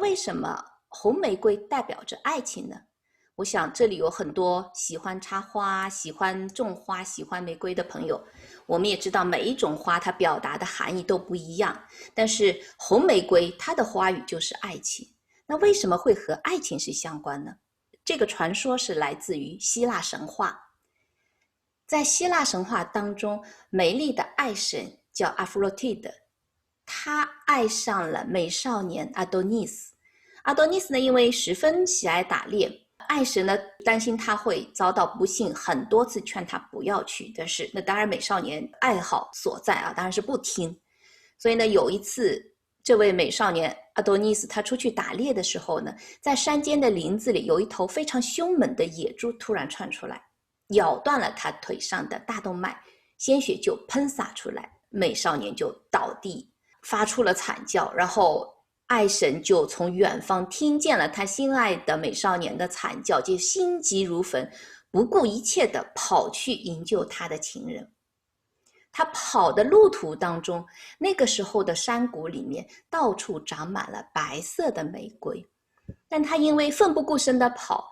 为什么红玫瑰代表着爱情呢？我想这里有很多喜欢插花、喜欢种花、喜欢玫瑰的朋友，我们也知道每一种花它表达的含义都不一样，但是红玫瑰它的花语就是爱情。那为什么会和爱情是相关呢？这个传说是来自于希腊神话。在希腊神话当中，美丽的爱神叫阿弗洛狄特，她爱上了美少年阿多尼斯。阿多尼斯呢，因为十分喜爱打猎，爱神呢担心他会遭到不幸，很多次劝他不要去，但是那当然美少年爱好所在啊，当然是不听。所以呢，有一次这位美少年阿多尼斯他出去打猎的时候呢，在山间的林子里有一头非常凶猛的野猪突然窜出来，咬断了他腿上的大动脉，鲜血就喷洒出来，美少年就倒地发出了惨叫，然后爱神就从远方听见了他心爱的美少年的惨叫，就心急如焚，不顾一切地跑去营救他的情人。他跑的路途当中，那个时候的山谷里面到处长满了白色的玫瑰，但他因为奋不顾身地跑，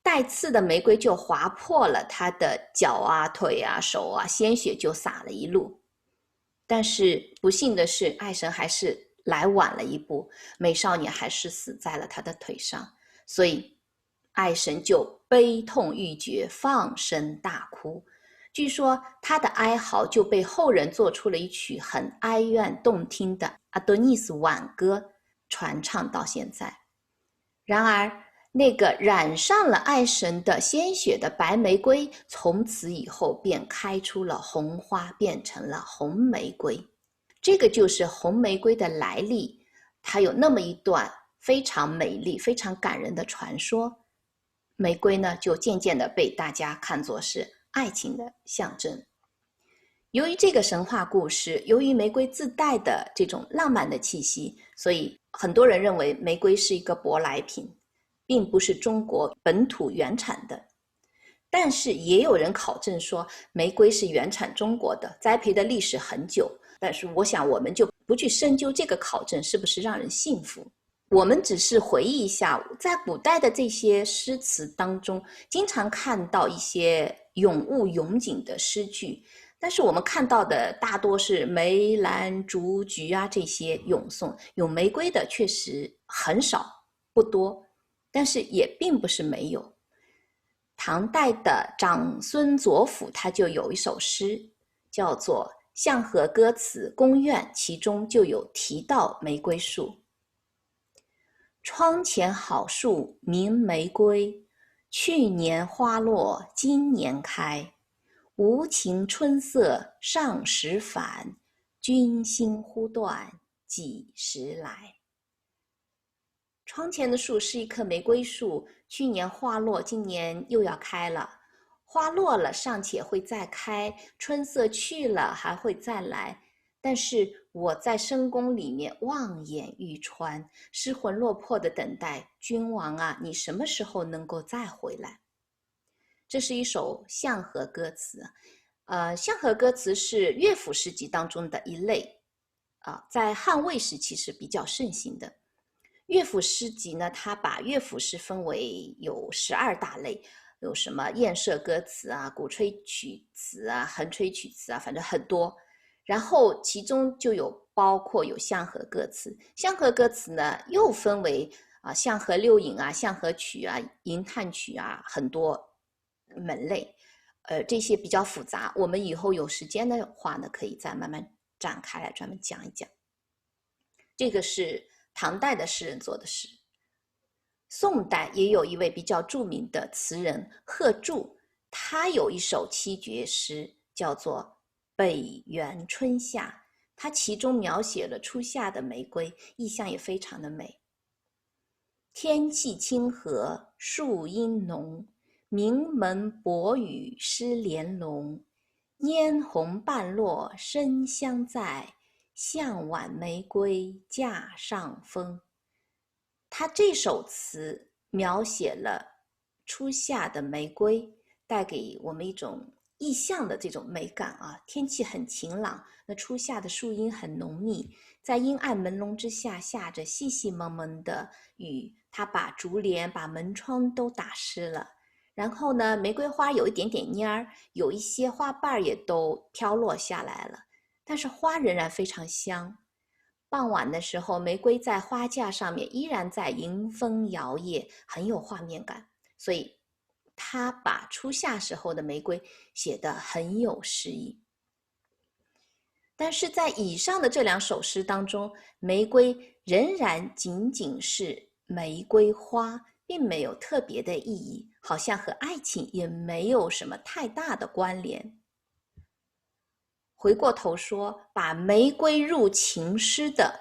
带刺的玫瑰就划破了他的脚啊、腿啊、手啊，鲜血就洒了一路。但是不幸的是，爱神还是来晚了一步，美少年还是死在了他的腿上，所以爱神就悲痛欲绝，放声大哭。据说他的哀嚎就被后人做出了一曲很哀怨动听的阿多尼斯挽歌，传唱到现在。然而那个染上了爱神的鲜血的白玫瑰，从此以后便开出了红花，变成了红玫瑰。这个就是红玫瑰的来历，它有那么一段非常美丽、非常感人的传说。玫瑰呢，就渐渐的被大家看作是爱情的象征。由于这个神话故事，由于玫瑰自带的这种浪漫的气息，所以很多人认为玫瑰是一个舶来品，并不是中国本土原产的。但是也有人考证说玫瑰是原产中国的，栽培的历史很久。但是我想我们就不去深究这个考证是不是让人信服，我们只是回忆一下，在古代的这些诗词当中，经常看到一些咏物咏景的诗句，但是我们看到的大多是梅兰竹菊啊这些咏颂，咏玫瑰的确实很少不多，但是也并不是没有。唐代的长孙左辅他就有一首诗叫做《向和歌词宫苑》，其中就有提到玫瑰树。窗前好树名玫瑰，去年花落今年开。无情春色尚时返，君心忽断几时来。窗前的树是一棵玫瑰树，去年花落，今年又要开了。花落了尚且会再开，春色去了还会再来。但是我在深宫里面望眼欲穿，失魂落魄的等待君王啊，你什么时候能够再回来？这是一首相和歌词。相和歌词是乐府诗集当中的一类，在汉魏时期是比较盛行的。乐府诗集呢，它把乐府诗分为有12大类，有什么宴社歌词啊、鼓吹曲词啊、横吹曲词啊，反正很多。然后其中就包括有相和歌词。相和歌词呢，又分为相和六引啊、相和曲啊、吟叹曲啊，很多门类。这些比较复杂，我们以后有时间的话呢，可以再慢慢展开来专门讲一讲。这个是唐代的诗人做的诗。宋代也有一位比较著名的词人贺铸，他有一首七绝诗叫做《北园春夏》，他其中描写了初夏的玫瑰，意象也非常的美。天气清和树阴浓，名门薄雨湿帘笼。嫣红半落生香在，向晚玫瑰架上风。他这首词描写了初夏的玫瑰，带给我们一种意象的这种美感啊。天气很晴朗，那初夏的树荫很浓密，在阴暗朦胧之下下着细细蒙蒙的雨，它把竹帘把门窗都打湿了。然后呢，玫瑰花有一点点蔫儿，有一些花瓣也都飘落下来了，但是花仍然非常香。傍晚的时候，玫瑰在花架上面依然在迎风摇曳，很有画面感。所以他把初夏时候的玫瑰写得很有诗意。但是在以上的这2首诗当中，玫瑰仍然仅仅是玫瑰花，并没有特别的意义，好像和爱情也没有什么太大的关联。回过头说，把玫瑰入情诗的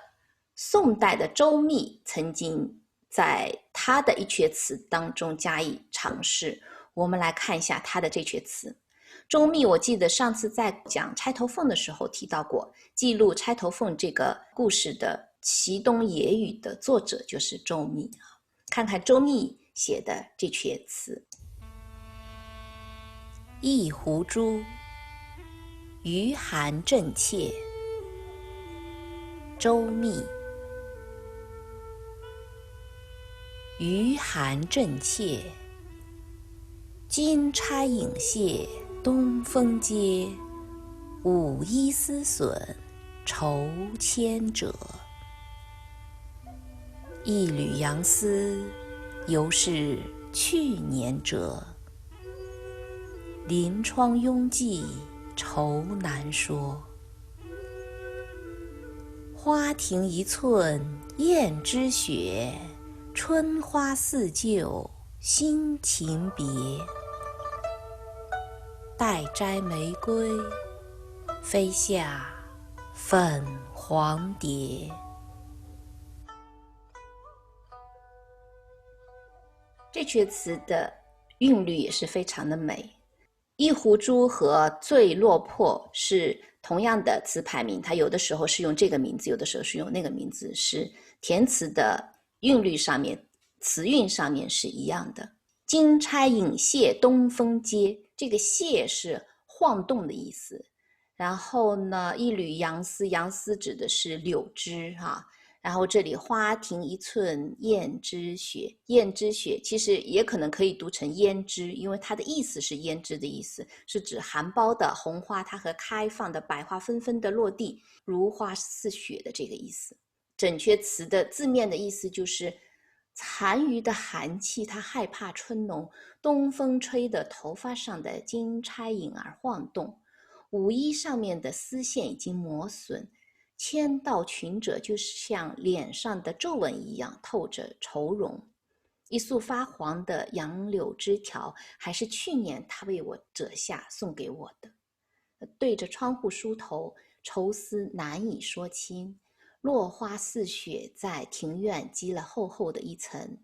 宋代的周密曾经在他的一阙词当中加以尝试。我们来看一下他的这阙词。周密我记得上次在讲钗头凤的时候提到过，记录钗头凤这个故事的齐东野语的作者就是周密。看看周密写的这阙词。一壶珠，余寒正切。周密。余寒正切，金钗影泻东风接。舞衣丝损愁牵者，一缕阳丝犹是去年折。临窗拥寄愁难说，花亭一寸燕之雪。春花似旧心情别，待摘玫瑰，飞下粉黄蝶。这阙词的韵律也是非常的美。一壶珠和醉落魄是同样的词牌名，它有的时候是用这个名字，有的时候是用那个名字，是填词的韵律上面，词韵上面是一样的。金钗影泻东风接，这个泻是晃动的意思。然后呢，一缕阳丝，阳丝指的是柳枝啊。然后这里花亭一寸燕之雪，燕之雪其实也可能可以读成胭脂，因为它的意思是胭脂的意思，是指含苞的红花，它和开放的百花纷纷的落地，如花似雪的这个意思。整阙词的字面的意思就是残余的寒气，它害怕春浓，东风吹得头发上的金钗影儿晃动，舞衣上面的丝线已经磨损，牵到裙褶就像脸上的皱纹一样透着愁容。一束发黄的杨柳枝条，还是去年他为我折下送给我的。对着窗户梳头，愁思难以说清，落花似雪在庭院积了厚厚的一层。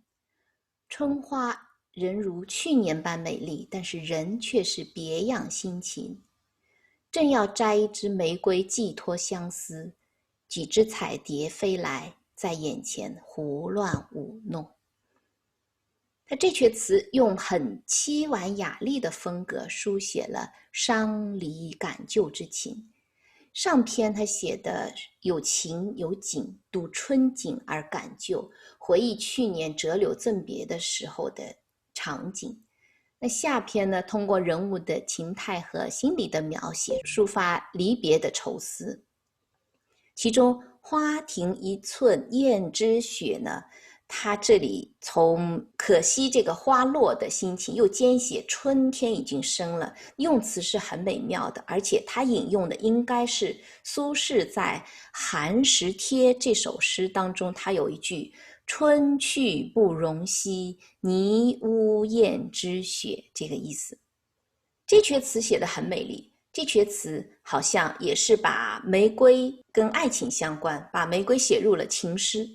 春花仍如去年般美丽，但是人却是别样心情。正要摘一支玫瑰寄托相思，几只彩蝶飞来，在眼前胡乱舞弄。他这阙词用很凄婉雅丽的风格书写了伤离感旧之情。上篇他写的有情有景，睹春景而感旧，回忆去年折柳赠别的时候的场景。那下篇呢，通过人物的情态和心理的描写，抒发离别的愁思。其中花亭一寸燕之雪呢，他这里从可惜这个花落的心情，又兼写春天已经生了，用词是很美妙的。而且他引用的应该是苏轼在《寒食帖》这首诗当中，他有一句春去不容惜，泥污燕之雪，这个意思。这阙词写得很美丽，这阙词好像也是把玫瑰跟爱情相关，把玫瑰写入了情诗。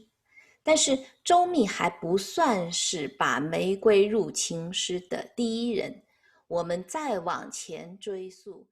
但是周密还不算是把玫瑰入情诗的第一人，我们再往前追溯，